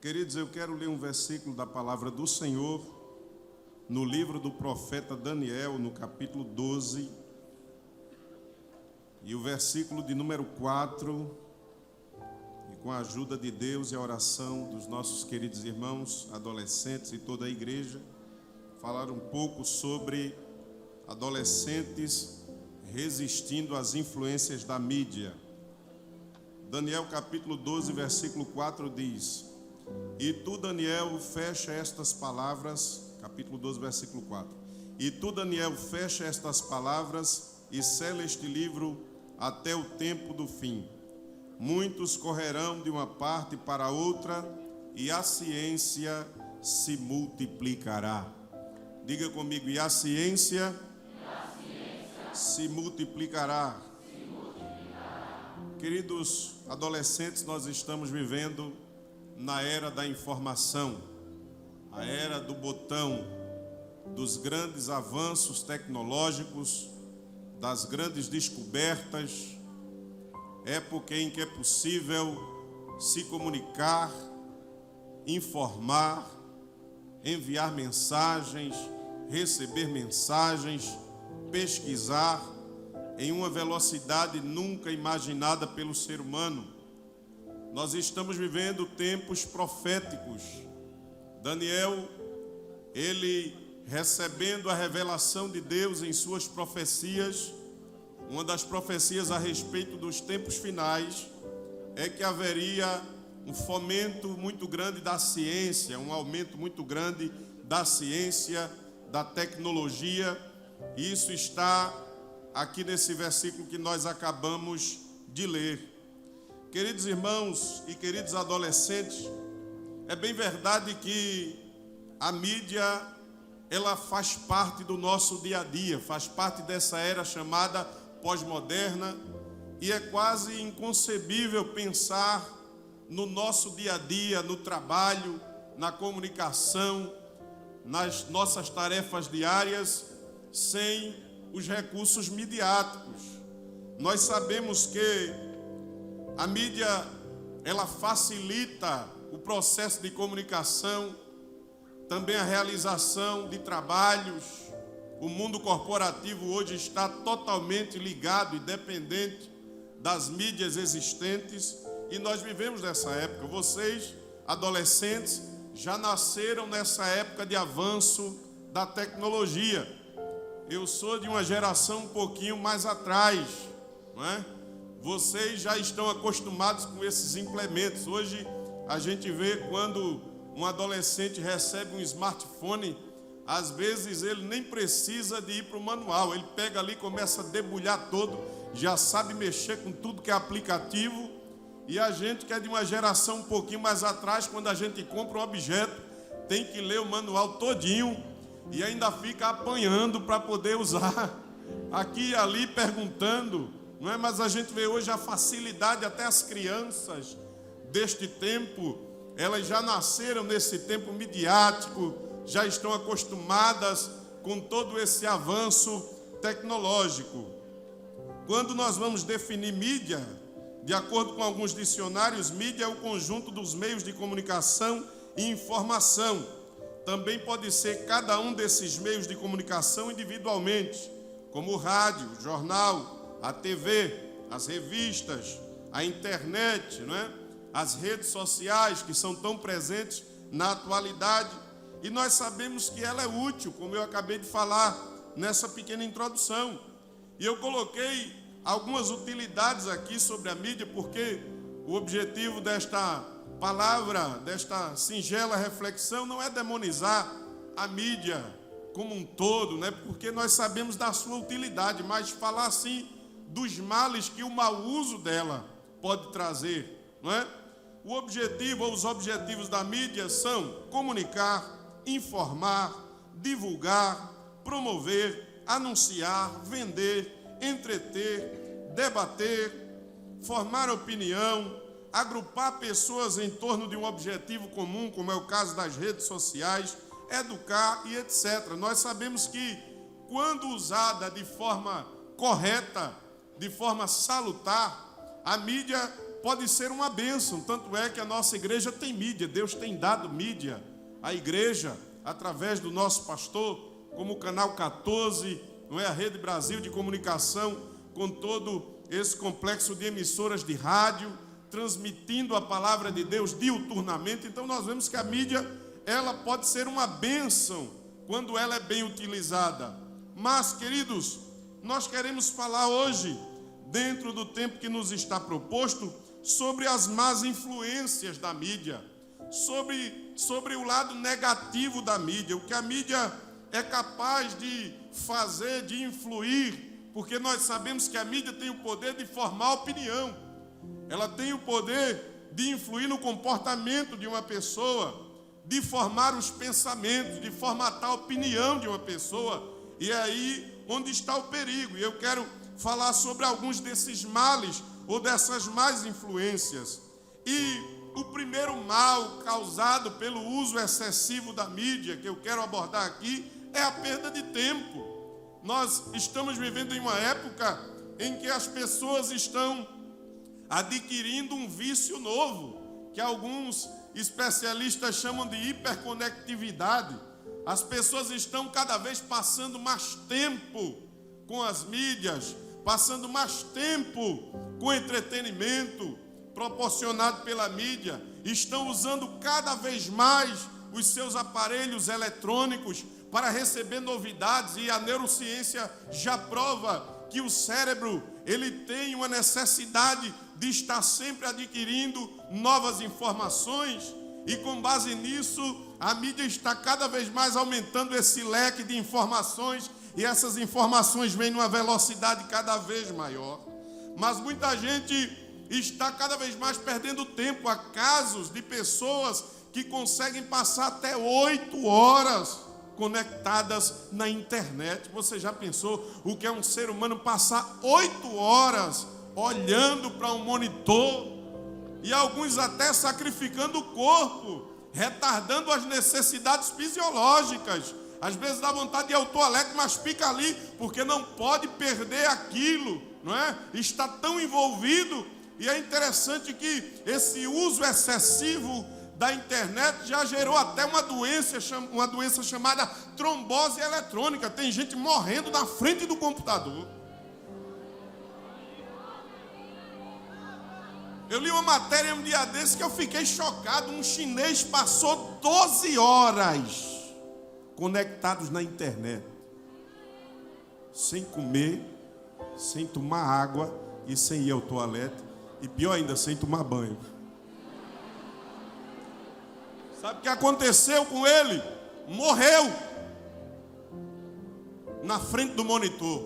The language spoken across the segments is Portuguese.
Queridos, eu quero ler um versículo da palavra do Senhor no livro do profeta Daniel, no capítulo 12, e o versículo de número 4, e com a ajuda de Deus e a oração dos nossos queridos irmãos, adolescentes e toda a igreja, falar um pouco sobre adolescentes resistindo às influências da mídia. Daniel capítulo 12, versículo 4 diz: E tu, Daniel, fecha estas palavras, capítulo 12, versículo 4. E tu, Daniel, fecha estas palavras e sela este livro até o tempo do fim. Muitos correrão de uma parte para outra e a ciência se multiplicará. Diga comigo, e a ciência se multiplicará. Queridos adolescentes, nós estamos vivendo na era da informação, a era do botão, dos grandes avanços tecnológicos, das grandes descobertas, época em que é possível se comunicar, informar, enviar mensagens, receber mensagens, pesquisar em uma velocidade nunca imaginada pelo ser humano. Nós estamos vivendo tempos proféticos. Daniel, ele recebendo a revelação de Deus em suas profecias, uma das profecias a respeito dos tempos finais é que haveria um fomento muito grande da ciência, um aumento muito grande da ciência, da tecnologia. Isso está aqui nesse versículo que nós acabamos de ler. Queridos irmãos e queridos adolescentes, é bem verdade que a mídia, ela faz parte do nosso dia a dia, faz parte dessa era chamada pós-moderna, e é quase inconcebível pensar no nosso dia a dia, no trabalho, na comunicação, nas nossas tarefas diárias, sem os recursos midiáticos. Nós sabemos que a mídia, ela facilita o processo de comunicação, também a realização de trabalhos. O mundo corporativo hoje está totalmente ligado e dependente das mídias existentes, e nós vivemos nessa época. Vocês, adolescentes, já nasceram nessa época de avanço da tecnologia. Eu sou de uma geração um pouquinho mais atrás, não é? Vocês já estão acostumados com esses implementos. Hoje a gente vê quando um adolescente recebe um smartphone, às vezes ele nem precisa de ir para o manual. Ele pega ali, começa a debulhar todo, já sabe mexer com tudo que é aplicativo. E a gente que é de uma geração um pouquinho mais atrás, quando a gente compra um objeto, tem que ler o manual todinho e ainda fica apanhando para poder usar, aqui e ali perguntando, não é? Mas a gente vê hoje a facilidade, até as crianças deste tempo, elas já nasceram nesse tempo midiático, já estão acostumadas com todo esse avanço tecnológico. Quando nós vamos definir mídia, de acordo com alguns dicionários, mídia é o conjunto dos meios de comunicação e informação. Também pode ser cada um desses meios de comunicação individualmente, como o rádio, o jornal, a TV, as revistas, a internet, não é? As redes sociais que são tão presentes na atualidade. E nós sabemos que ela é útil, como eu acabei de falar nessa pequena introdução. E eu coloquei algumas utilidades aqui sobre a mídia, porque o objetivo desta palavra, desta singela reflexão, não é demonizar a mídia como um todo, né? Porque nós sabemos da sua utilidade, mas falar assim dos males que o mau uso dela pode trazer, não é? O objetivo ou os objetivos da mídia são comunicar, informar, divulgar, promover, anunciar, vender, entreter, debater, formar opinião, agrupar pessoas em torno de um objetivo comum, como é o caso das redes sociais, educar e etc. Nós sabemos que, quando usada de forma correta, de forma salutar, a mídia pode ser uma bênção. Tanto é que a nossa igreja tem mídia. Deus tem dado mídia à igreja através do nosso pastor, como o Canal 14, não é? A Rede Brasil de Comunicação, com todo esse complexo de emissoras de rádio, transmitindo a palavra de Deus diuturnamente. Então nós vemos que a mídia, ela pode ser uma bênção quando ela é bem utilizada. Mas, queridos, nós queremos falar hoje, dentro do tempo que nos está proposto, sobre as más influências da mídia, sobre o lado negativo da mídia, o que a mídia é capaz de fazer, de influir, porque nós sabemos que a mídia tem o poder de formar opinião, ela tem o poder de influir no comportamento de uma pessoa, de formar os pensamentos, de formatar a opinião de uma pessoa, e é aí onde está o perigo. E eu quero falar sobre alguns desses males ou dessas más influências. E o primeiro mal causado pelo uso excessivo da mídia, que eu quero abordar aqui, é a perda de tempo. Nós estamos vivendo em uma época em que as pessoas estão adquirindo um vício novo, que alguns especialistas chamam de hiperconectividade. As pessoas estão cada vez passando mais tempo com as mídias, passando mais tempo com entretenimento proporcionado pela mídia, estão usando cada vez mais os seus aparelhos eletrônicos para receber novidades, e a neurociência já prova que o cérebro, ele tem uma necessidade de estar sempre adquirindo novas informações, e com base nisso, a mídia está cada vez mais aumentando esse leque de informações, e essas informações vêm numa velocidade cada vez maior. Mas muita gente está cada vez mais perdendo tempo. Há casos de pessoas que conseguem passar até 8 horas conectadas na internet. Você já pensou o que é um ser humano passar 8 horas olhando para um monitor? E alguns até sacrificando o corpo, retardando as necessidades fisiológicas. Às vezes dá vontade de ir ao toalete, mas fica ali, porque não pode perder aquilo, não é? Está tão envolvido. E é interessante que esse uso excessivo da internet já gerou até uma doença chamada trombose eletrônica. Tem gente morrendo na frente do computador. Eu li uma matéria um dia desse que eu fiquei chocado. Um chinês passou 12 horas conectados na internet, sem comer, sem tomar água e sem ir ao toalete, e pior ainda, sem tomar banho. Sabe o que aconteceu com ele? Morreu na frente do monitor.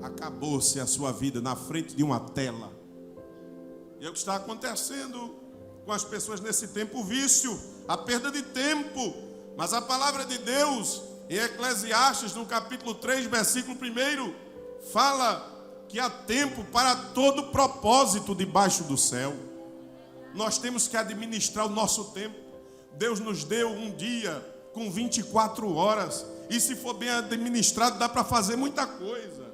Acabou-se a sua vida na frente de uma tela. E é o que está acontecendo com as pessoas nesse tempo: o vício, a perda de tempo. Mas a palavra de Deus, em Eclesiastes, no capítulo 3, versículo 1, fala que há tempo para todo propósito debaixo do céu. Nós temos que administrar o nosso tempo. Deus nos deu um dia com 24 horas. E se for bem administrado, dá para fazer muita coisa.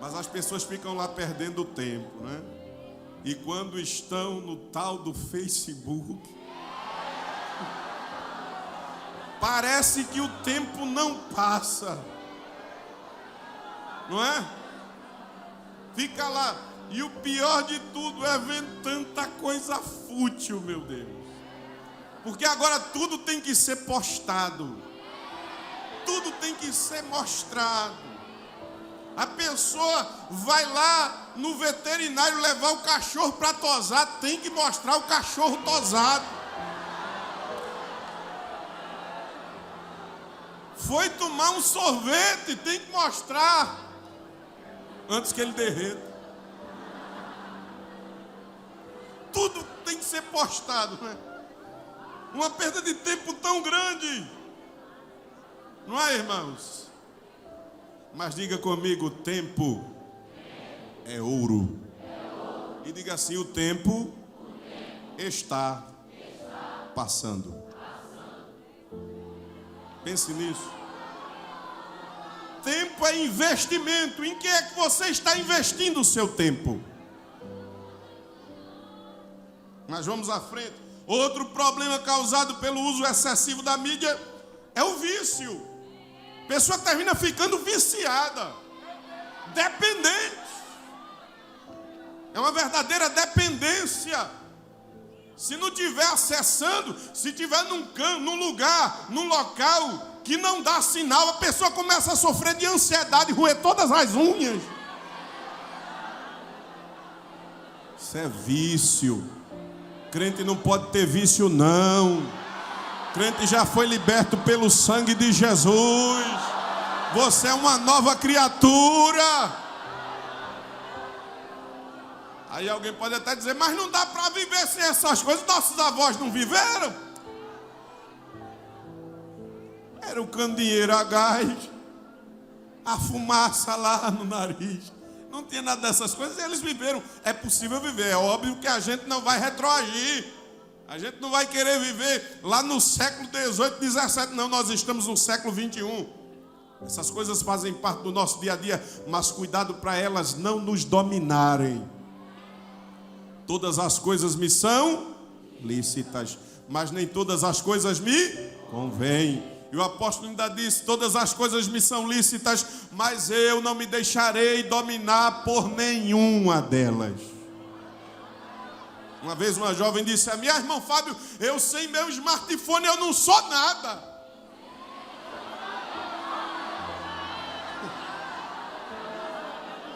Mas as pessoas ficam lá perdendo o tempo, né? E quando estão no tal do Facebook, parece que o tempo não passa, não é? Fica lá. E o pior de tudo é ver tanta coisa fútil, meu Deus. Porque agora tudo tem que ser postado, tudo tem que ser mostrado. A pessoa vai lá no veterinário levar o cachorro para tosar, tem que mostrar o cachorro tosado. Foi tomar um sorvete, tem que mostrar antes que ele derreta. Tudo tem que ser postado, né? Uma perda de tempo tão grande, não é, irmãos? Mas diga comigo: tempo é ouro. E diga assim: o tempo está passando. Pense nisso. Tempo é investimento. Em que é que você está investindo o seu tempo? Mas vamos à frente. Outro problema causado pelo uso excessivo da mídia é o vício. A pessoa termina ficando viciada, dependente. É uma verdadeira dependência. Se não estiver acessando, se estiver num lugar, num local que não dá sinal, a pessoa começa a sofrer de ansiedade, roer todas as unhas. Isso é vício. Crente não pode ter vício, não. Crente já foi liberto pelo sangue de Jesus. Você é uma nova criatura. Aí alguém pode até dizer, mas não dá para viver sem essas coisas. Nossos avós não viveram. Era o candeeiro a gás, a fumaça lá no nariz. Não tinha nada dessas coisas, eles viveram. É possível viver, é óbvio que a gente não vai retroagir. A gente não vai querer viver lá no século 18, 17, não. Nós estamos no século 21. Essas coisas fazem parte do nosso dia a dia, mas cuidado para elas não nos dominarem. Todas as coisas me são lícitas, mas nem todas as coisas me convêm. E o apóstolo ainda disse, todas as coisas me são lícitas, mas eu não me deixarei dominar por nenhuma delas. Uma vez uma jovem disse a mim, irmão Fábio, eu sem meu smartphone eu não sou nada.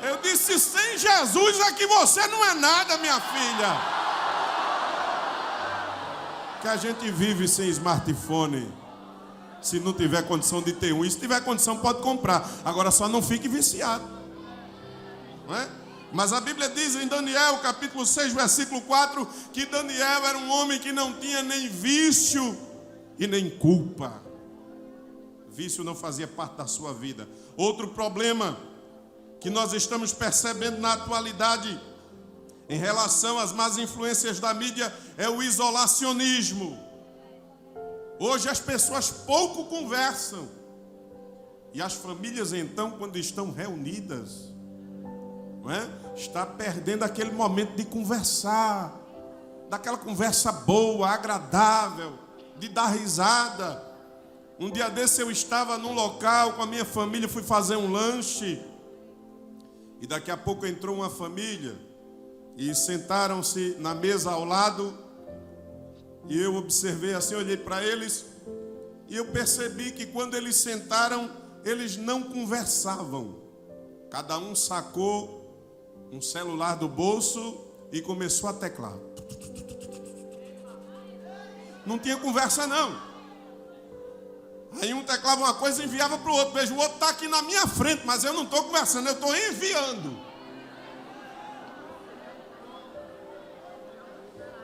Eu disse, sem Jesus é que você não é nada, minha filha. Que a gente vive sem smartphone. Se não tiver condição de ter um, e se tiver condição pode comprar. Agora só não fique viciado. Não é? Mas a Bíblia diz em Daniel, capítulo 6, versículo 4, que Daniel era um homem que não tinha nem vício e nem culpa. Vício não fazia parte da sua vida. Outro problema que nós estamos percebendo na atualidade em relação às más influências da mídia é o isolacionismo. Hoje as pessoas pouco conversam. E as famílias então, quando estão reunidas, não é? Está perdendo aquele momento de conversar, daquela conversa boa, agradável, de dar risada. Um dia desse eu estava num local com a minha família, fui fazer um lanche. E daqui a pouco entrou uma família e sentaram-se na mesa ao lado. E eu observei assim, olhei para eles e eu percebi que quando eles sentaram, eles não conversavam. Cada um sacou um celular do bolso e começou a teclar. Não tinha conversa não. Aí um teclava uma coisa e enviava para o outro. Veja, o outro está aqui na minha frente, mas eu não estou conversando, eu estou enviando.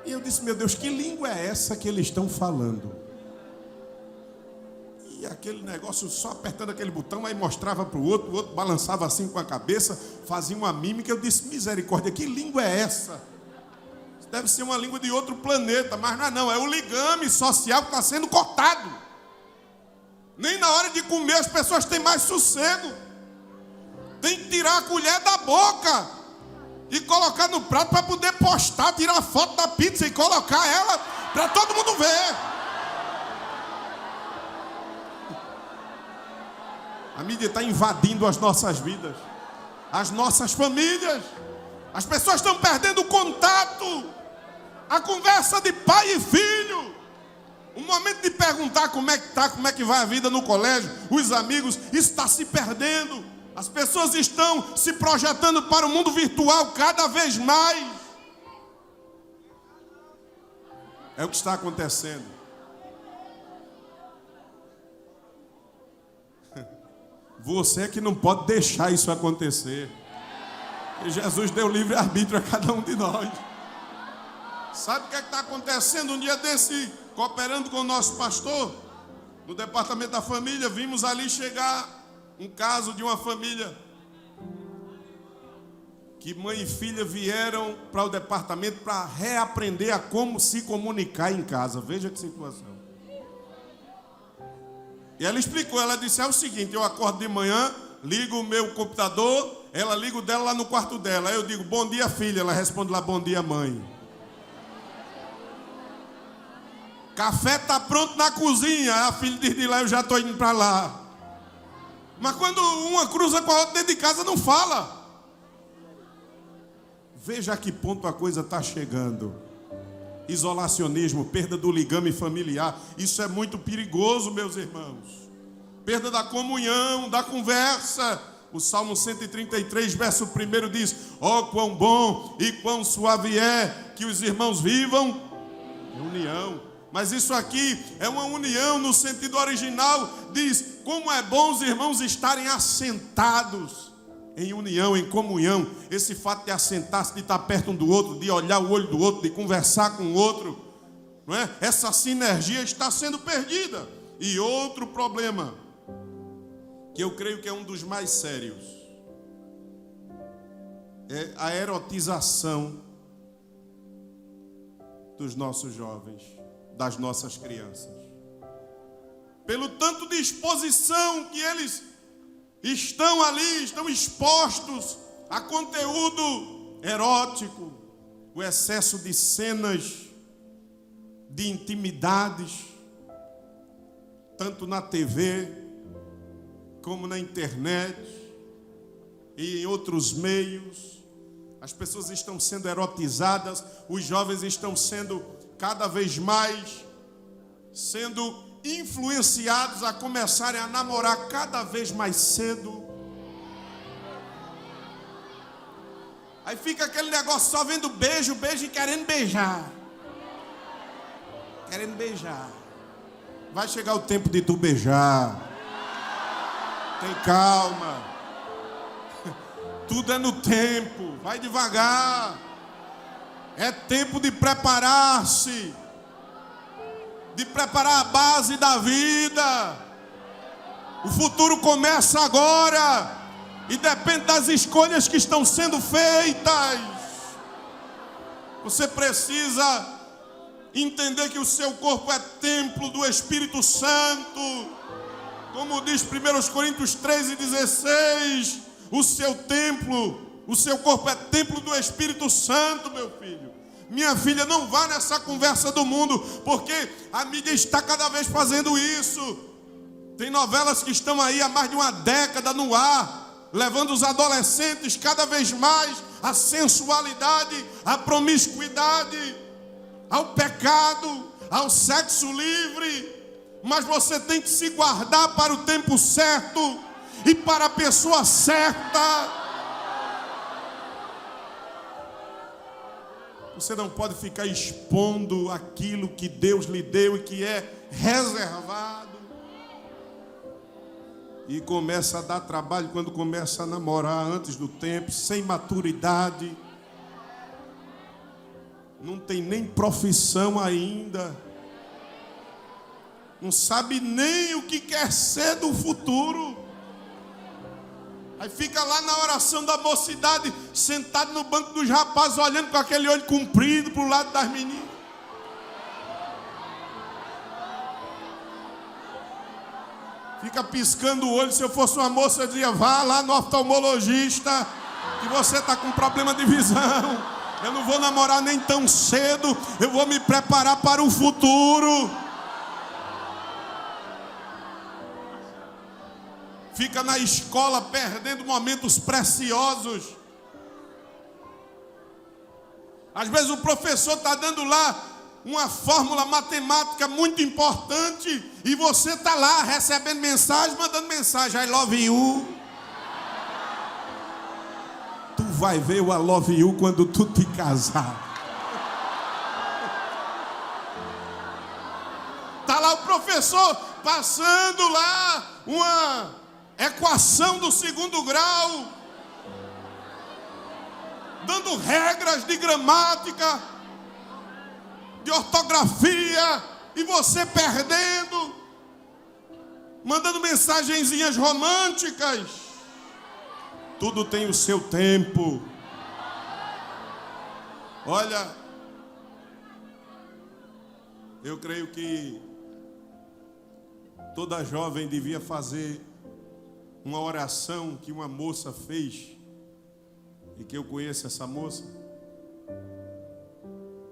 E eu disse, meu Deus, que língua é essa que eles estão falando? E aquele negócio só apertando aquele botão, aí mostrava para o outro balançava assim com a cabeça, fazia uma mímica. Eu disse, misericórdia, que língua é essa? Deve ser uma língua de outro planeta, mas não é o ligame social que está sendo cortado. Nem na hora de comer as pessoas têm mais sossego. Tem que tirar a colher da boca e colocar no prato para poder postar, tirar foto da pizza e colocar ela para todo mundo ver. A mídia está invadindo as nossas vidas, as nossas famílias. As pessoas estão perdendo o contato, a conversa de pai e filho. O momento de perguntar como é que está, como é que vai a vida no colégio, os amigos, isso está se perdendo. As pessoas estão se projetando para o mundo virtual cada vez mais. É o que está acontecendo. Você é que não pode deixar isso acontecer. E Jesus deu livre-arbítrio a cada um de nós. Sabe o que está acontecendo? Um dia desse, cooperando com o nosso pastor, no departamento da família, vimos ali chegar um caso de uma família que mãe e filha vieram para o departamento para reaprender a como se comunicar em casa. Veja que situação. E ela explicou, ela disse, é o seguinte, eu acordo de manhã, ligo o meu computador, ela liga o dela lá no quarto dela. Aí eu digo, bom dia filha, ela responde lá, bom dia mãe. Café está pronto na cozinha. A filha diz de lá, eu já estou indo para lá. Mas quando uma cruza com a outra dentro de casa, não fala. Veja a que ponto a coisa está chegando. Isolacionismo, perda do ligame familiar. Isso é muito perigoso, meus irmãos. Perda da comunhão, da conversa. O Salmo 133, verso 1 diz: ó, quão bom e quão suave é que os irmãos vivam em união. Mas isso aqui é uma união no sentido original. Diz, como é bom os irmãos estarem assentados em união, em comunhão. Esse fato de assentar-se, de estar perto um do outro, de olhar o olho do outro, de conversar com o outro, não é? Essa sinergia está sendo perdida. E outro problema, que eu creio que é um dos mais sérios, é a erotização dos nossos jovens, das nossas crianças. Pelo tanto de exposição que eles estão ali, estão expostos a conteúdo erótico, o excesso de cenas de intimidades, tanto na TV, como na internet e em outros meios. As pessoas estão sendo erotizadas, os jovens estão sendo cada vez mais sendo influenciados a começarem a namorar cada vez mais cedo. Aí fica aquele negócio só vendo beijo, beijo e querendo beijar. Querendo beijar. Vai chegar o tempo de tu beijar. Tem calma. Tudo é no tempo. Vai devagar. É tempo de preparar-se. De preparar a base da vida. O futuro começa agora. E depende das escolhas que estão sendo feitas. Você precisa entender que o seu corpo é templo do Espírito Santo. Como diz 1 Coríntios 13:16, o seu templo, o seu corpo é templo do Espírito Santo, meu filho. Minha filha, não vá nessa conversa do mundo, porque a mídia está cada vez fazendo isso. Tem novelas que estão aí há mais de uma década no ar, levando os adolescentes cada vez mais à sensualidade, à promiscuidade, ao pecado, ao sexo livre. Mas você tem que se guardar para o tempo certo e para a pessoa certa. Você não pode ficar expondo aquilo que Deus lhe deu e que é reservado. E começa a dar trabalho quando começa a namorar antes do tempo, sem maturidade. Não tem nem profissão ainda. Não sabe nem o que quer ser do futuro. Aí fica lá na oração da mocidade, sentado no banco dos rapazes, olhando com aquele olho comprido para o lado das meninas. Fica piscando o olho. Se eu fosse uma moça, eu dizia, vá lá no oftalmologista, que você está com problema de visão. Eu não vou namorar nem tão cedo, eu vou me preparar para o futuro. Fica na escola perdendo momentos preciosos. Às vezes o professor está dando lá uma fórmula matemática muito importante e você está lá recebendo mensagem, mandando mensagem, I love you. Tu vai ver o I love you quando tu te casar. Está lá o professor passando lá uma equação do 2º grau, dando regras de gramática, de ortografia, e você perdendo, mandando mensagenzinhas românticas. Tudo tem o seu tempo. Olha, eu creio que toda jovem devia fazer uma oração que uma moça fez, e que eu conheço essa moça.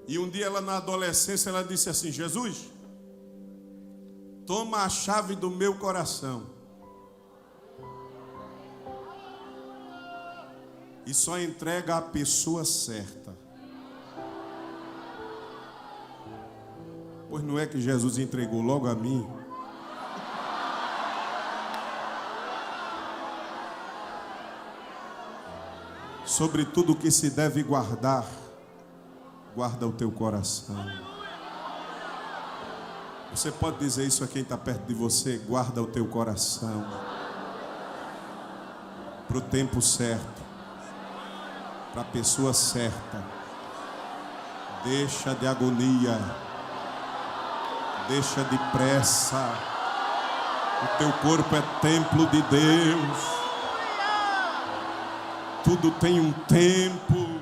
E um dia ela, na adolescência, ela disse assim: Jesus, toma a chave do meu coração e só entrega à pessoa certa. Pois não é que Jesus entregou logo a mim? Sobre tudo o que se deve guardar, guarda o teu coração. Você pode dizer isso a quem está perto de você: guarda o teu coração para o tempo certo, para a pessoa certa. Deixa de agonia, deixa de pressa. O teu corpo é templo de Deus. Tudo tem um tempo.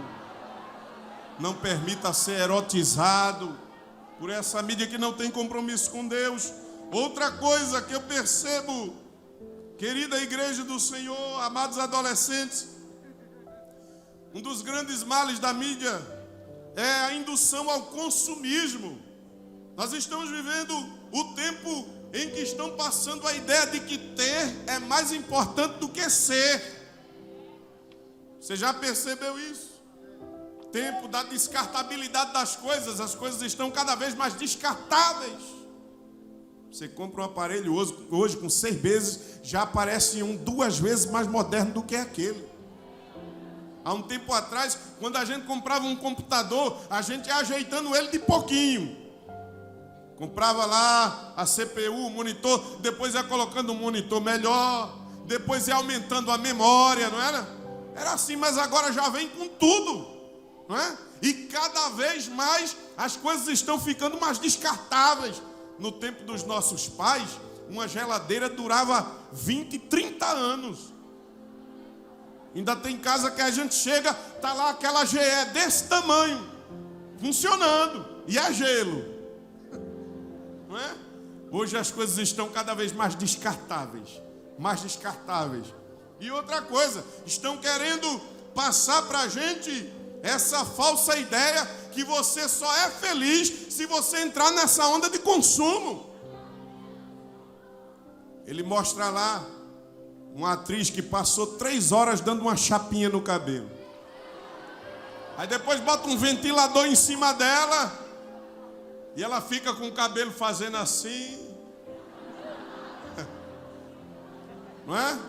Não permita ser erotizado por essa mídia que não tem compromisso com Deus. Outra coisa que eu percebo, querida igreja do Senhor, amados adolescentes, um dos grandes males da mídia é a indução ao consumismo. Nós estamos vivendo o tempo em que estão passando a ideia de que ter é mais importante do que ser. Você já percebeu isso? Tempo da descartabilidade das coisas. As coisas estão cada vez mais descartáveis. Você compra um aparelho hoje com 6 meses, já aparece um 2 vezes mais moderno do que aquele. Há um tempo atrás, quando a gente comprava um computador, a gente ia ajeitando ele de pouquinho. Comprava lá a CPU, o monitor, depois ia colocando um monitor melhor, depois ia aumentando a memória, não era? Era assim, mas agora já vem com tudo, não é? E cada vez mais as coisas estão ficando mais descartáveis. No tempo dos nossos pais, uma geladeira durava 20, 30 anos. Ainda tem casa que a gente chega, tá lá aquela GE desse tamanho, funcionando, e é gelo, não é? Hoje as coisas estão cada vez mais descartáveis, mais descartáveis. E outra coisa, estão querendo passar para a gente essa falsa ideia que você só é feliz se você entrar nessa onda de consumo. Ele mostra lá uma atriz que passou 3 horas dando uma chapinha no cabelo. Aí depois bota um ventilador em cima dela e ela fica com o cabelo fazendo assim. Não é?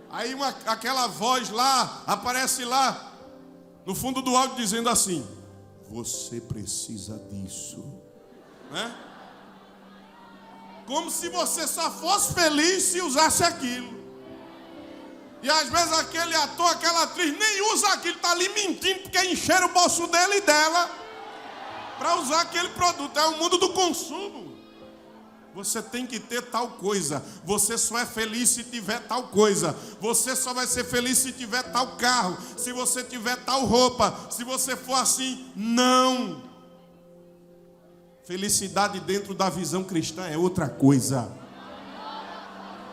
Aí aquela voz lá, aparece lá, no fundo do áudio dizendo assim: você precisa disso. Né? Como se você só fosse feliz se usasse aquilo. E às vezes aquele ator, aquela atriz nem usa aquilo, está ali mentindo porque encheram o bolso dele e dela para usar aquele produto. É o mundo do consumo. Você tem que ter tal coisa. Você só é feliz se tiver tal coisa. Você só vai ser feliz se tiver tal carro. Se você tiver tal roupa. Se você for assim, não. Felicidade dentro da visão cristã é outra coisa.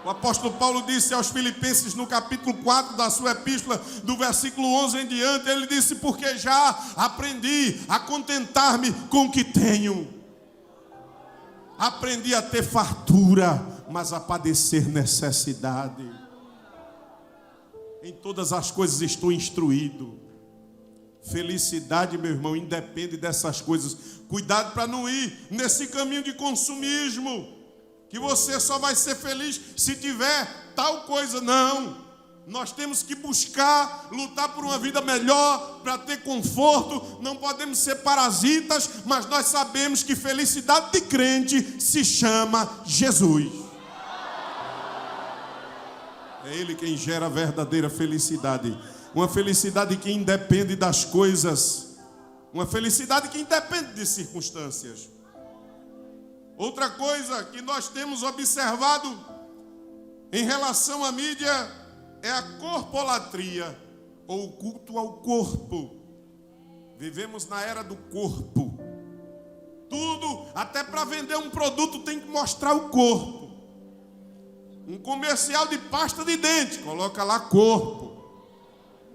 O apóstolo Paulo disse aos Filipenses no capítulo 4 da sua epístola, do versículo 11 em diante, ele disse: porque já aprendi a contentar-me com o que tenho. Aprendi a ter fartura, mas a padecer necessidade. Em todas as coisas estou instruído. Felicidade, meu irmão, independe dessas coisas. Cuidado para não ir nesse caminho de consumismo, que você só vai ser feliz se tiver tal coisa. Não. Nós temos que buscar, lutar por uma vida melhor, para ter conforto. Não podemos ser parasitas, mas nós sabemos que felicidade de crente se chama Jesus. É Ele quem gera a verdadeira felicidade. Uma felicidade que independe das coisas. Uma felicidade que independe de circunstâncias. Outra coisa que nós temos observado em relação à mídia é a corpolatria, ou o culto ao corpo. Vivemos na era do corpo. Tudo, até para vender um produto, tem que mostrar o corpo. Um comercial de pasta de dente, coloca lá corpo.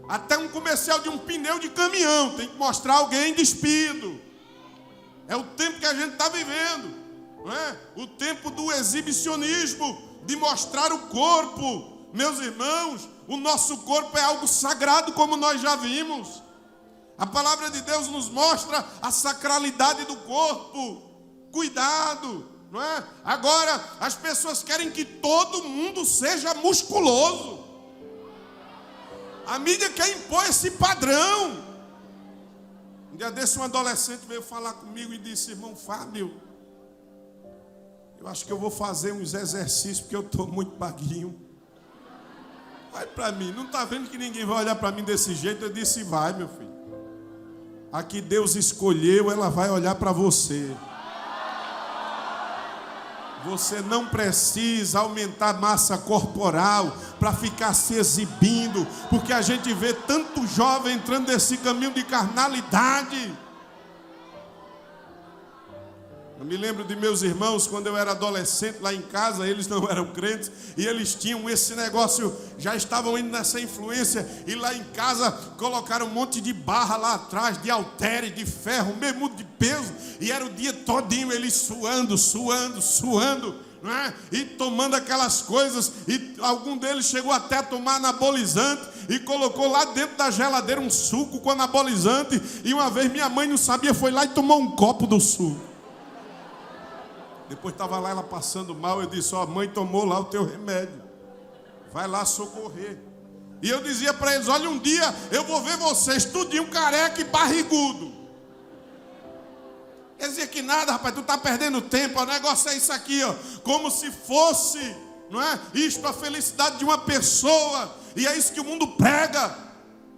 Até um comercial de um pneu de caminhão, tem que mostrar alguém despido. É o tempo que a gente está vivendo. não é? O tempo do exibicionismo, de mostrar o corpo. Meus irmãos, o nosso corpo é algo sagrado, como nós já vimos. A palavra de Deus nos mostra a sacralidade do corpo. Cuidado, não é? Agora, as pessoas querem que todo mundo seja musculoso. A mídia quer impor esse padrão. Um dia desse, um adolescente veio falar comigo e disse: irmão Fábio, eu acho que eu vou fazer uns exercícios porque eu estou muito baguinho. Vai para mim, não está vendo que ninguém vai olhar para mim desse jeito? Eu disse: vai, meu filho. A que Deus escolheu, ela vai olhar para você. Você não precisa aumentar a massa corporal para ficar se exibindo, porque a gente vê tanto jovem entrando nesse caminho de carnalidade. Eu me lembro de meus irmãos, quando eu era adolescente lá em casa, eles não eram crentes, e eles tinham esse negócio, já estavam indo nessa influência, e lá em casa colocaram um monte de barra lá atrás, de halteres, de ferro, mesmo de peso, e era o dia todinho eles suando, não é? E tomando aquelas coisas, e algum deles chegou até a tomar anabolizante, e colocou lá dentro da geladeira um suco com anabolizante, e uma vez minha mãe não sabia, foi lá e tomou um copo do suco. Depois estava lá ela passando mal, eu disse: ó, mãe tomou lá o teu remédio, vai lá socorrer. E eu dizia para eles: olha, um dia eu vou ver vocês tudinho careca e barrigudo. Quer dizer que nada, rapaz, tu está perdendo tempo, o negócio é isso aqui, ó, como se fosse, não é? Isto a felicidade de uma pessoa, e é isso que o mundo prega.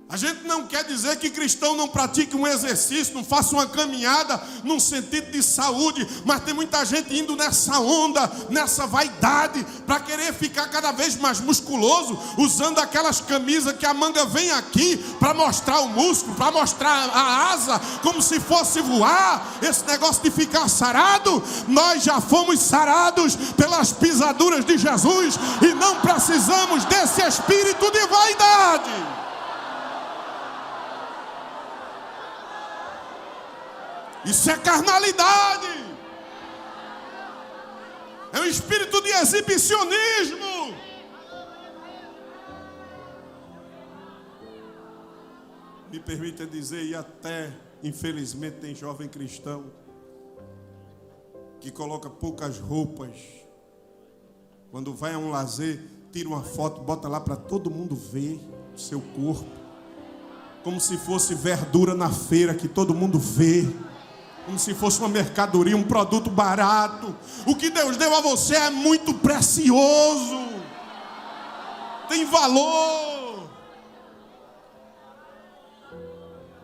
A gente não quer dizer que cristão não pratique um exercício, não faça uma caminhada num sentido de saúde, mas tem muita gente indo nessa onda, nessa vaidade, para querer ficar cada vez mais musculoso, usando aquelas camisas que a manga vem aqui para mostrar o músculo, para mostrar a asa, como se fosse voar. Esse negócio de ficar sarado, nós já fomos sarados pelas pisaduras de Jesus e não precisamos desse espírito de vaidade. Isso é carnalidade. É um espírito de exibicionismo. Me permita dizer, e até infelizmente tem jovem cristão que coloca poucas roupas. Quando vai a um lazer, tira uma foto, bota lá para todo mundo ver o seu corpo. Como se fosse verdura na feira que todo mundo vê. Como se fosse uma mercadoria, um produto barato. O que Deus deu a você é muito precioso, tem valor.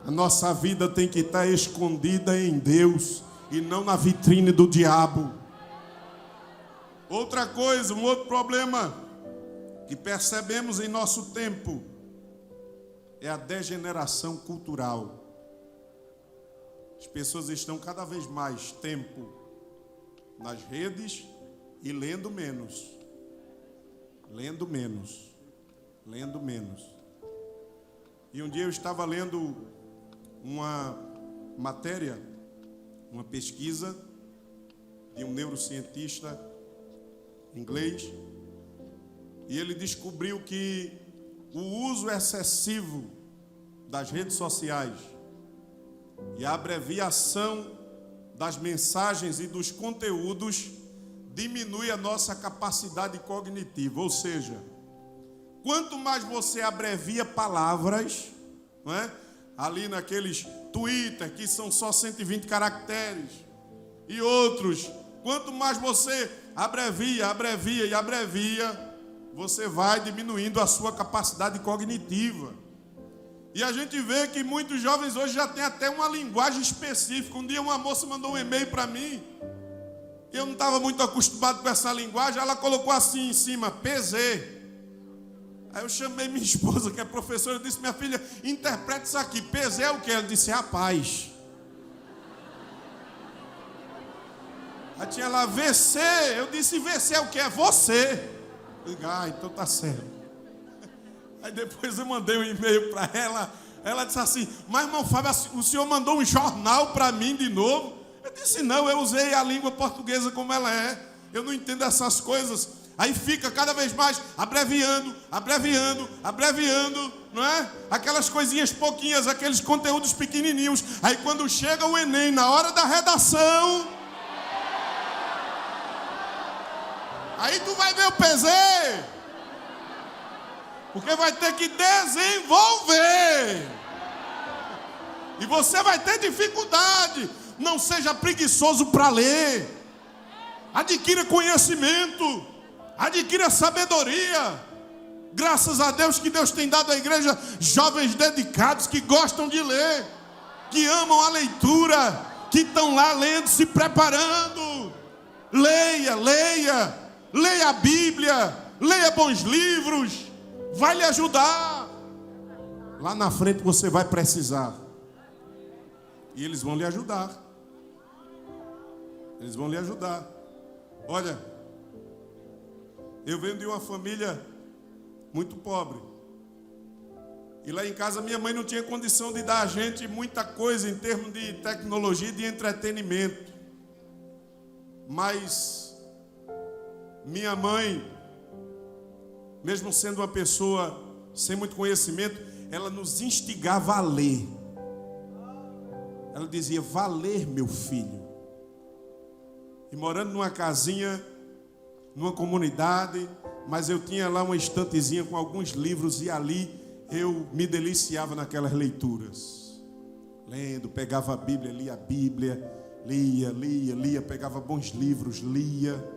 A nossa vida tem que estar escondida em Deus e não na vitrine do diabo. Outra coisa, um outro problema que percebemos em nosso tempo é a degeneração cultural. As pessoas estão cada vez mais tempo nas redes e lendo menos. E um dia eu estava lendo uma matéria, uma pesquisa de um neurocientista inglês, e ele descobriu que o uso excessivo das redes sociais e a abreviação das mensagens e dos conteúdos diminui a nossa capacidade cognitiva. Ou seja, quanto mais você abrevia palavras, não é? Ali naqueles Twitter que são só 120 caracteres e outros, quanto mais você abrevia, você vai diminuindo a sua capacidade cognitiva. E a gente vê que muitos jovens hoje já têm até uma linguagem específica. Um dia uma moça mandou um e-mail para mim. Eu não estava muito acostumado com essa linguagem. Ela colocou assim em cima, PZ. Aí eu chamei minha esposa, que é professora, eu disse: minha filha, interpreta isso aqui. PZ é o quê? Ela disse: é a paz. Aí tinha lá VC. Eu disse: VC é o quê? É você. Eu digo: então tá certo. Aí depois eu mandei um e-mail para ela. Ela disse assim: mas irmão Fábio, o senhor mandou um jornal para mim de novo? Eu disse, não, eu usei a língua portuguesa como ela é. Eu não entendo essas coisas. Aí fica cada vez mais abreviando, não é? Aquelas coisinhas pouquinhas, aqueles conteúdos pequenininhos. Aí quando chega o Enem, na hora da redação, aí tu vai ver o PZ, porque vai ter que desenvolver. E você vai ter dificuldade. Não seja preguiçoso para ler. Adquira conhecimento. Adquira sabedoria. Graças a Deus que Deus tem dado à igreja jovens dedicados que gostam de ler, que amam a leitura, que estão lá lendo, se preparando. Leia a Bíblia, leia bons livros, vai lhe ajudar. Lá na frente você vai precisar. E eles vão lhe ajudar. Eles vão lhe ajudar. Olha, eu venho de uma família muito pobre. E lá em casa minha mãe não tinha condição de dar a gente muita coisa em termos de tecnologia e de entretenimento. Mas minha mãe, mesmo sendo uma pessoa sem muito conhecimento, ela nos instigava a ler. Ela dizia, vá ler, meu filho. E morando numa casinha, numa comunidade, mas eu tinha lá uma estantezinha com alguns livros e ali eu me deliciava naquelas leituras. Lendo, pegava a Bíblia, lia a Bíblia, lia, pegava bons livros, lia.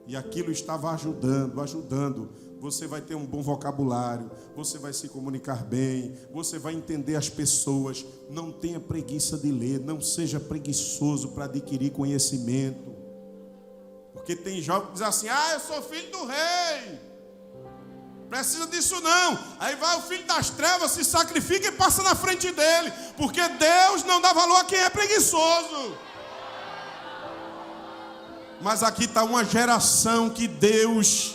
E aquilo estava ajudando. Você vai ter um bom vocabulário, você vai se comunicar bem, você vai entender as pessoas. Não tenha preguiça de ler, não seja preguiçoso para adquirir conhecimento. Porque tem jovem que diz assim, eu sou filho do rei, precisa disso não. Aí vai o filho das trevas, se sacrifica e passa na frente dele, porque Deus não dá valor a quem é preguiçoso. Mas aqui está uma geração que Deus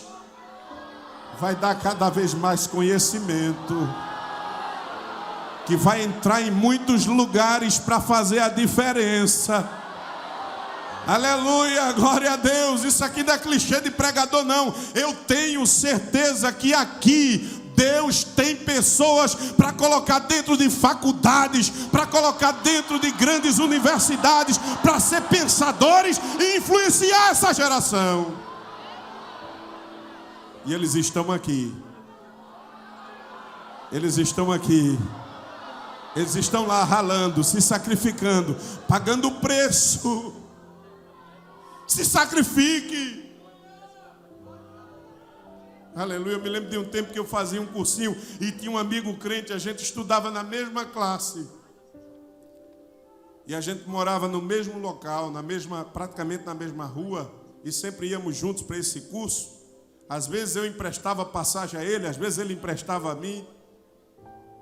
vai dar cada vez mais conhecimento, que vai entrar em muitos lugares para fazer a diferença. Aleluia, glória a Deus. Isso aqui não é clichê de pregador não. Eu tenho certeza que aqui Deus tem pessoas para colocar dentro de faculdades, para colocar dentro de grandes universidades, para ser pensadores e influenciar essa geração. E eles estão aqui. Eles estão aqui. Eles estão lá ralando, se sacrificando, pagando o preço. Se sacrifique. Aleluia. Eu me lembro de um tempo que eu fazia um cursinho e tinha um amigo crente, a gente estudava na mesma classe. E a gente morava no mesmo local, praticamente na mesma rua, e sempre íamos juntos para esse curso. Às vezes eu emprestava passagem a ele, às vezes ele emprestava a mim.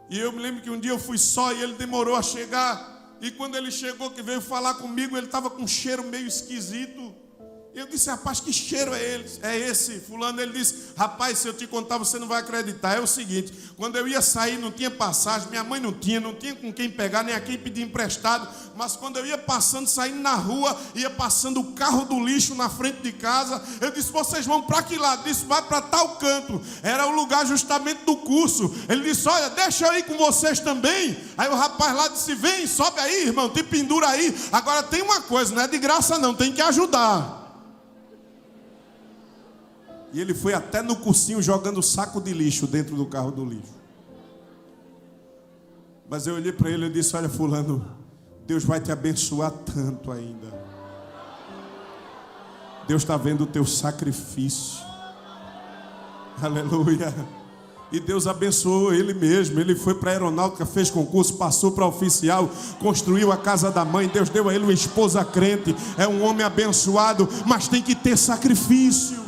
E eu me lembro que um dia eu fui só e ele demorou a chegar. E quando ele chegou, que veio falar comigo, ele estava com um cheiro meio esquisito. Eu disse, rapaz, que cheiro é esse? Fulano, ele disse, rapaz, se eu te contar você não vai acreditar. É o seguinte, quando eu ia sair não tinha passagem, minha mãe não tinha com quem pegar, nem a quem pedir emprestado. Mas quando eu ia passando, saindo na rua, ia passando o carro do lixo na frente de casa. Eu disse, vocês vão para que lado? Disse, vai para tal canto. Era o lugar justamente do curso. Ele disse, olha, deixa eu ir com vocês também. Aí o rapaz lá disse, vem, sobe aí, irmão, te pendura aí. Agora tem uma coisa, não é de graça não, tem que ajudar. E ele foi até no cursinho jogando saco de lixo dentro do carro do lixo. Mas eu olhei para ele e disse, olha fulano, Deus vai te abençoar tanto ainda. Deus está vendo o teu sacrifício. Aleluia. E Deus abençoou ele mesmo. Ele foi para a aeronáutica, fez concurso, passou para oficial, construiu a casa da mãe. Deus deu a ele uma esposa crente. É um homem abençoado, mas tem que ter sacrifício.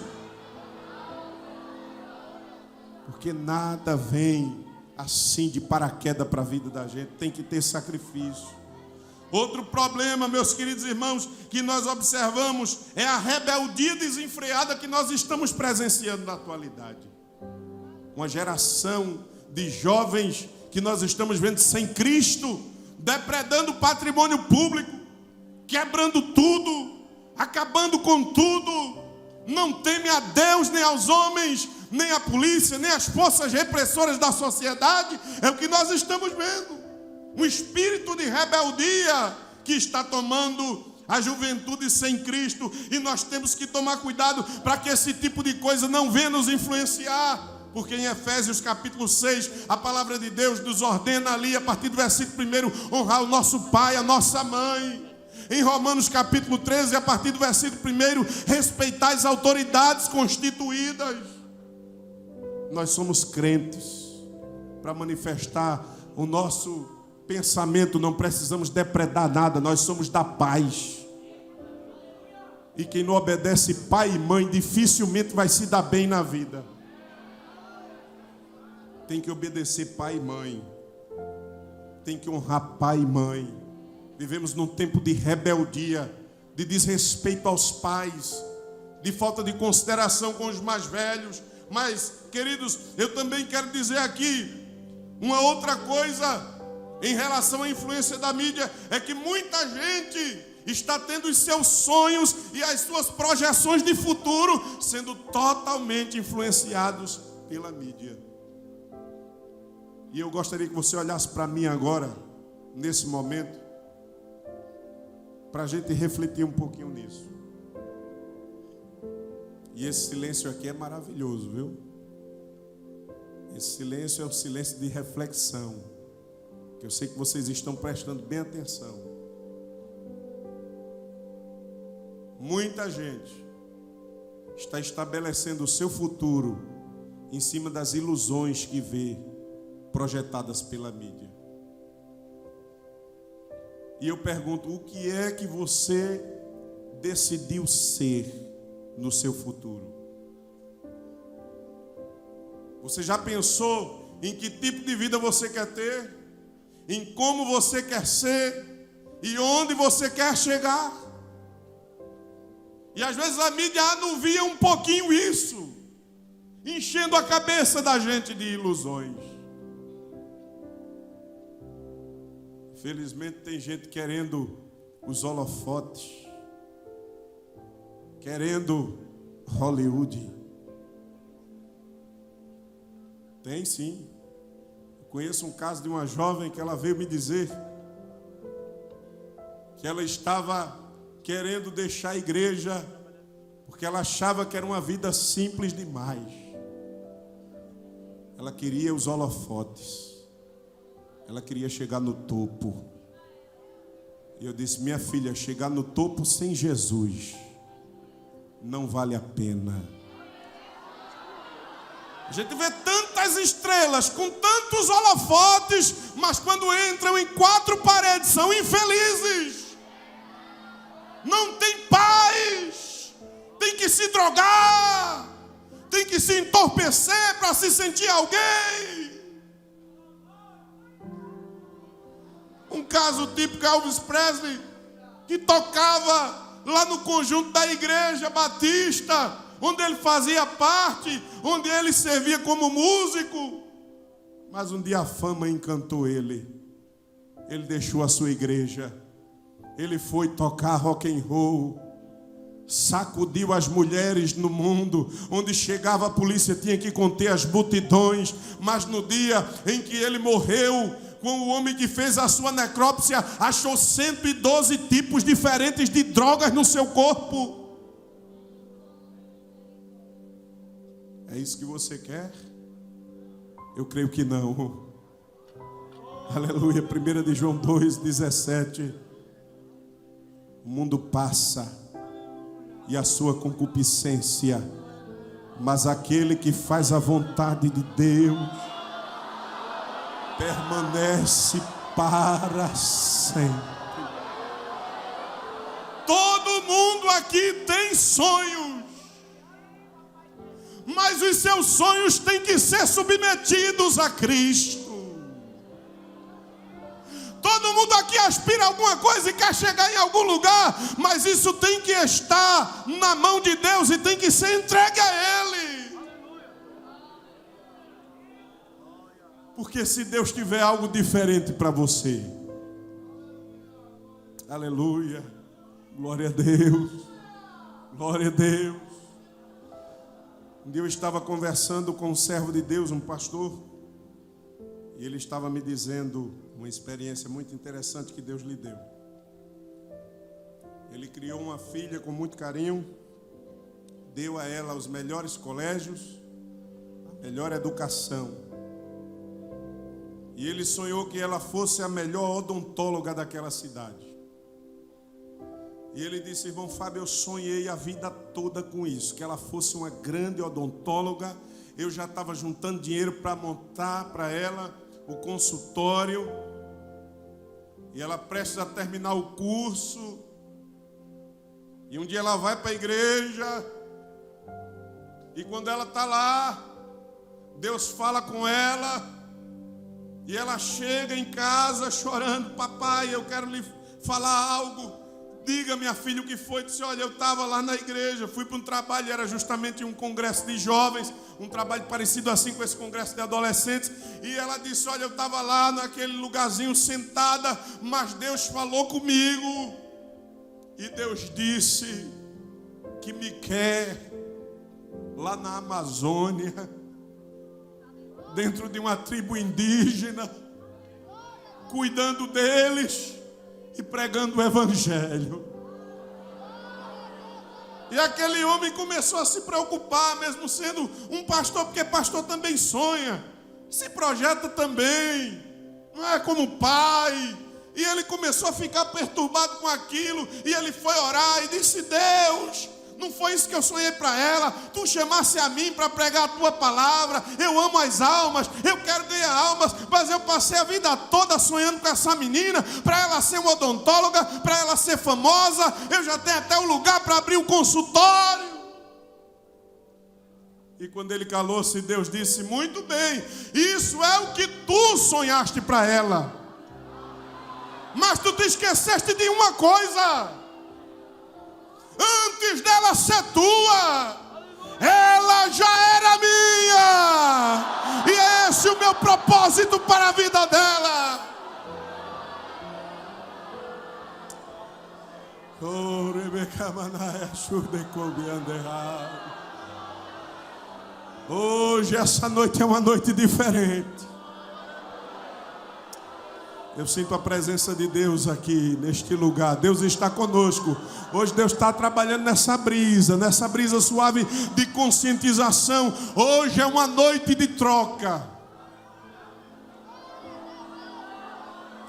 Porque nada vem assim de paraquedas para a vida da gente. Tem que ter sacrifício. Outro problema, meus queridos irmãos, que nós observamos é a rebeldia desenfreada que nós estamos presenciando na atualidade. Uma geração de jovens que nós estamos vendo sem Cristo, depredando o patrimônio público. quebrando tudo, acabando com tudo. Não teme a Deus, nem aos homens, nem a polícia, nem as forças repressoras da sociedade. É o que nós estamos vendo. Um espírito de rebeldia que está tomando a juventude sem Cristo. E nós temos que tomar cuidado para que esse tipo de coisa não venha nos influenciar. Porque em Efésios capítulo 6, a palavra de Deus nos ordena ali, a partir do versículo 1, honrar o nosso pai, a nossa mãe. Em Romanos capítulo 13, a partir do versículo 1, respeitar as autoridades constituídas. Nós somos crentes. Para manifestar o nosso pensamento, não precisamos depredar nada, nós somos da paz. E quem não obedece pai e mãe, dificilmente vai se dar bem na vida. Tem que obedecer pai e mãe. Tem que honrar pai e mãe. Vivemos num tempo de rebeldia, de desrespeito aos pais, de falta de consideração com os mais velhos. Mas, queridos, eu também quero dizer aqui uma outra coisa em relação à influência da mídia, é que muita gente está tendo os seus sonhos e as suas projeções de futuro sendo totalmente influenciados pela mídia. E eu gostaria que você olhasse para mim agora, nesse momento, para a gente refletir um pouquinho nisso. E esse silêncio aqui é maravilhoso, viu? Esse silêncio é um silêncio de reflexão, que eu sei que vocês estão prestando bem atenção. Muita gente está estabelecendo o seu futuro em cima das ilusões que vê projetadas pela mídia. E eu pergunto, o que é que você decidiu ser no seu futuro? Você já pensou em que tipo de vida você quer ter? Em como você quer ser? E onde você quer chegar? E às vezes a mídia anuvia um pouquinho isso, enchendo a cabeça da gente de ilusões. Infelizmente tem gente querendo os holofotes, querendo Hollywood. Tem sim. Eu conheço um caso de uma jovem que ela veio me dizer que ela estava querendo deixar a igreja porque ela achava que era uma vida simples demais. Ela queria os holofotes. Ela queria chegar no topo. E eu disse, minha filha, chegar no topo sem Jesus não vale a pena. A gente vê tantas estrelas com tantos holofotes, mas quando entram em quatro paredes são infelizes. Não tem paz. Tem que se drogar. Tem que se entorpecer para se sentir alguém. Um caso típico é Elvis Presley, que tocava lá no conjunto da igreja batista, onde ele fazia parte, onde ele servia como músico. Mas um dia a fama encantou ele. Ele deixou a sua igreja. Ele foi tocar rock and roll. Sacudiu as mulheres no mundo. Onde chegava a polícia tinha que conter as multidões. Mas no dia em que ele morreu, com o homem que fez a sua necrópsia, achou 112 tipos diferentes de drogas no seu corpo. É isso que você quer? Eu creio que não. Aleluia. 1 de João 2,17. O mundo passa e a sua concupiscência, mas aquele que faz a vontade de Deus permanece para sempre. Todo mundo aqui tem sonhos, mas os seus sonhos têm que ser submetidos a Cristo. Todo mundo aqui aspira a alguma coisa e quer chegar em algum lugar, mas isso tem que estar na mão de Deus e tem que ser entregue a Ele. Porque se Deus tiver algo diferente para você, aleluia, Glória a Deus. Glória a Deus. Um dia eu estava conversando com um servo de Deus, um pastor, e ele estava me dizendo uma experiência muito interessante que Deus lhe deu. Ele criou uma filha com muito carinho, deu a ela os melhores colégios, a melhor educação. E ele sonhou que ela fosse a melhor odontóloga daquela cidade. E ele disse: irmão Fábio, eu sonhei a vida toda com isso, que ela fosse uma grande odontóloga. Eu já estava juntando dinheiro para montar para ela o consultório. E ela prestes a terminar o curso. E um dia ela vai para a igreja. E quando ela está lá, Deus fala com ela. E ela chega em casa chorando: papai, eu quero lhe falar algo. Diga, minha filha, o que foi? Disse: olha, eu estava lá na igreja, fui para um trabalho, era justamente um congresso de jovens, um trabalho parecido assim com esse congresso de adolescentes. E ela disse: olha, eu estava lá naquele lugarzinho sentada, mas Deus falou comigo. E Deus disse que me quer lá na Amazônia, dentro de uma tribo indígena, cuidando deles e pregando o evangelho. E aquele homem começou a se preocupar, mesmo sendo um pastor, porque pastor também sonha, se projeta também, não é como pai. E ele começou a ficar perturbado com aquilo, e ele foi orar e disse: Deus, não foi isso que eu sonhei para ela. Tu chamasse a mim para pregar a tua palavra. Eu amo as almas, eu quero ganhar almas, mas eu passei a vida toda sonhando com essa menina, para ela ser uma odontóloga, para ela ser famosa. Eu já tenho até um lugar para abrir um consultório. E quando ele calou-se, Deus disse: muito bem, isso é o que tu sonhaste para ela, mas tu te esqueceste de uma coisa. Antes dela ser tua, ela já era minha. E esse é o meu propósito para a vida dela. Hoje, essa noite é uma noite diferente. Eu sinto a presença de Deus aqui, neste lugar. Deus está conosco. Hoje Deus está trabalhando nessa brisa suave de conscientização. Hoje é uma noite de troca.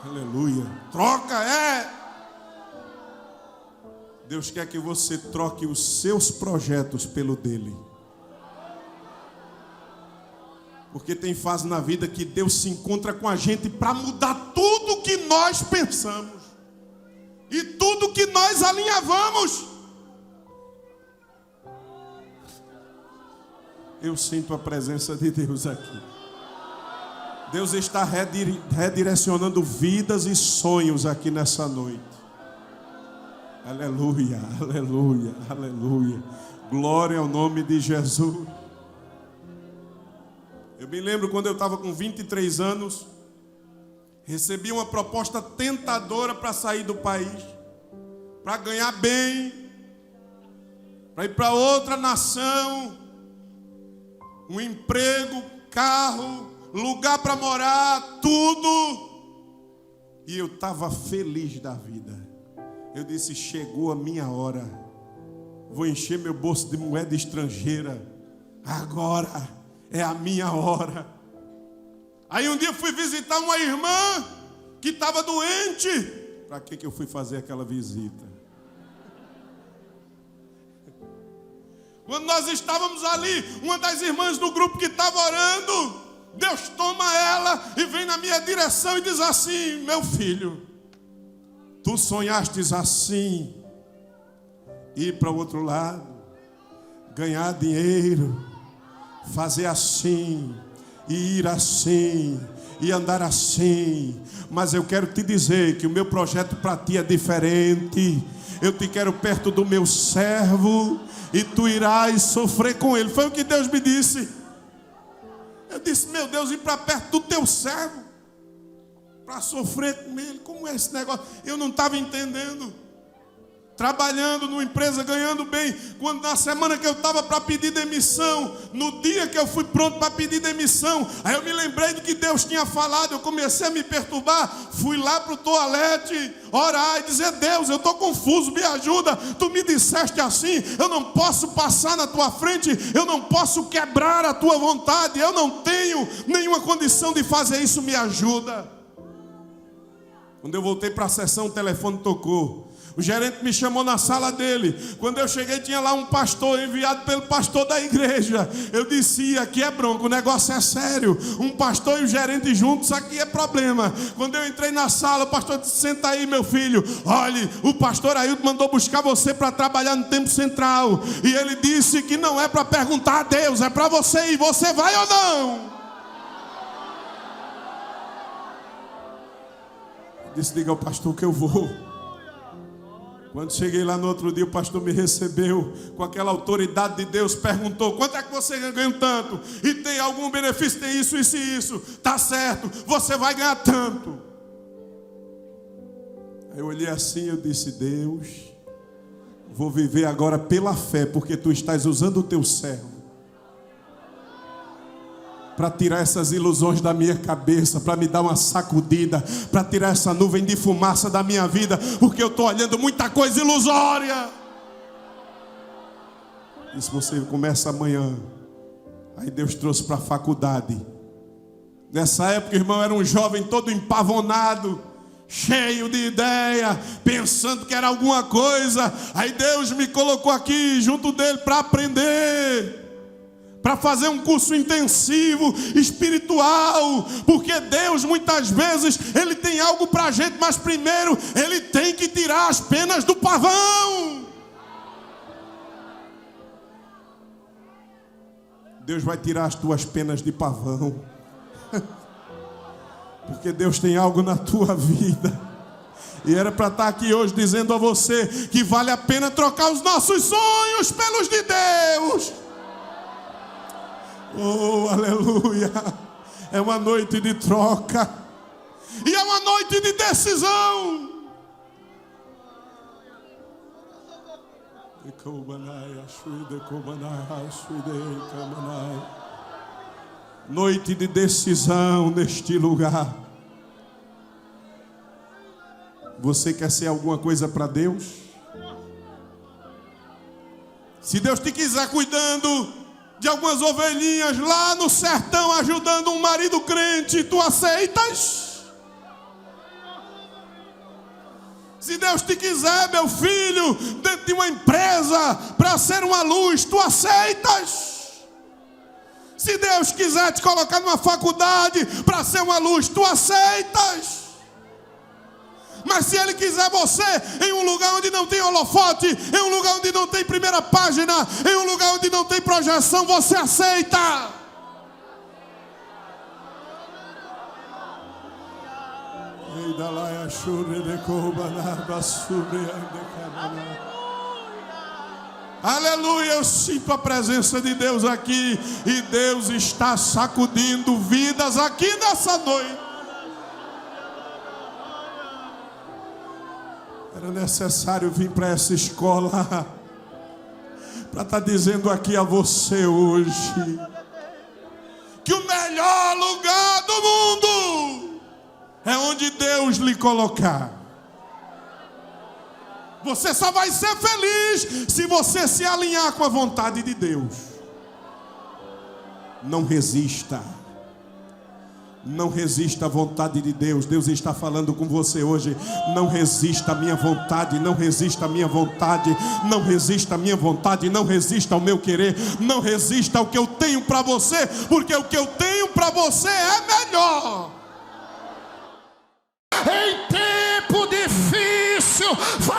Aleluia. Troca é. Deus quer que você troque os seus projetos pelo dele. Porque tem fase na vida que Deus se encontra com a gente para mudar tudo que nós pensamos e tudo que nós alinhavamos. Eu sinto a presença de Deus aqui. Deus está redirecionando vidas e sonhos aqui nessa noite. Aleluia, aleluia, aleluia. Glória ao nome de Jesus. Eu me lembro quando eu estava com 23 anos, recebi uma proposta tentadora para sair do país, para ganhar bem, para ir para outra nação, um emprego, carro, lugar para morar, tudo. E eu estava feliz da vida. Eu disse: chegou a minha hora, vou encher meu bolso de moeda estrangeira, agora é a minha hora. Aí um dia eu fui visitar uma irmã que estava doente. Para que eu fui fazer aquela visita? Quando nós estávamos ali, uma das irmãs do grupo que estava orando, Deus toma ela e vem na minha direção e diz assim: meu filho, tu sonhastes assim, ir para o outro lado, ganhar dinheiro, fazer assim, e ir assim, e andar assim. Mas eu quero te dizer que o meu projeto para ti é diferente. Eu te quero perto do meu servo, e tu irás sofrer com ele. Foi o que Deus me disse. Eu disse: meu Deus, ir para perto do teu servo, para sofrer com ele? Como é esse negócio? Eu não estava entendendo. trabalhando numa empresa, ganhando bem, quando na semana que eu estava para pedir demissão, no dia que eu fui pronto para pedir demissão, aí eu me lembrei do que Deus tinha falado, eu comecei a me perturbar, fui lá para o toalete, orar e dizer: Deus, eu estou confuso, me ajuda, tu me disseste assim, eu não posso passar na tua frente, eu não posso quebrar a tua vontade, eu não tenho nenhuma condição de fazer isso, me ajuda. Quando eu voltei para a sessão, o telefone tocou. O gerente me chamou na sala dele. Quando eu cheguei, tinha lá um pastor enviado pelo pastor da igreja. Eu disse: aqui é bronco, o negócio é sério. Um pastor e o gerente juntos, aqui é problema. Quando eu entrei na sala, o pastor disse: senta aí, meu filho. Olhe, o pastor Ailton mandou buscar você para trabalhar no Tempo Central. E ele disse que não é para perguntar a Deus, é para você ir. Você vai ou não? Eu disse: diga ao pastor que eu vou. Quando cheguei lá no outro dia, o pastor me recebeu com aquela autoridade de Deus, perguntou: quanto é que você ganha? Tanto. E tem algum benefício? Tem isso, isso e isso. Tá certo, você vai ganhar tanto. Aí eu olhei assim e eu disse: Deus, vou viver agora pela fé, porque tu estás usando o teu servo para tirar essas ilusões da minha cabeça, para me dar uma sacudida, para tirar essa nuvem de fumaça da minha vida, porque eu estou olhando muita coisa ilusória. E se você começa amanhã, aí Deus trouxe para a faculdade. Nessa época, irmão, eu era um jovem todo empavonado, cheio de ideia, pensando que era alguma coisa. Aí Deus me colocou aqui junto dele para aprender, para fazer um curso intensivo, espiritual, porque Deus muitas vezes, Ele tem algo para a gente, mas primeiro Ele tem que tirar as penas do pavão. Deus vai tirar as tuas penas de pavão, porque Deus tem algo na tua vida. E era para estar aqui hoje dizendo a você que vale a pena trocar os nossos sonhos pelos de Deus. Oh, aleluia. É uma noite de troca, e é uma noite de decisão. Noite de decisão neste lugar. Você quer ser alguma coisa para Deus? Se Deus te quiser cuidando de algumas ovelhinhas lá no sertão, ajudando um marido crente, tu aceitas? Se Deus te quiser, meu filho, dentro de uma empresa, para ser uma luz, tu aceitas? Se Deus quiser te colocar numa faculdade para ser uma luz, tu aceitas? Mas se Ele quiser você em um lugar onde não tem holofote, em um lugar onde não tem primeira página, em um lugar onde não tem projeção, você aceita? Aleluia, eu sinto a presença de Deus aqui, e Deus está sacudindo vidas aqui nessa noite. Era necessário vir para essa escola para estar dizendo aqui a você hoje que o melhor lugar do mundo é onde Deus lhe colocar. Você só vai ser feliz se você se alinhar com a vontade de Deus. Não resista. Não resista à vontade de Deus. Deus está falando com você hoje. Não resista à minha vontade. Não resista à minha vontade. Não resista à minha vontade. Não resista ao meu querer. Não resista ao que eu tenho para você, porque o que eu tenho para você é melhor. Em tempo difícil vai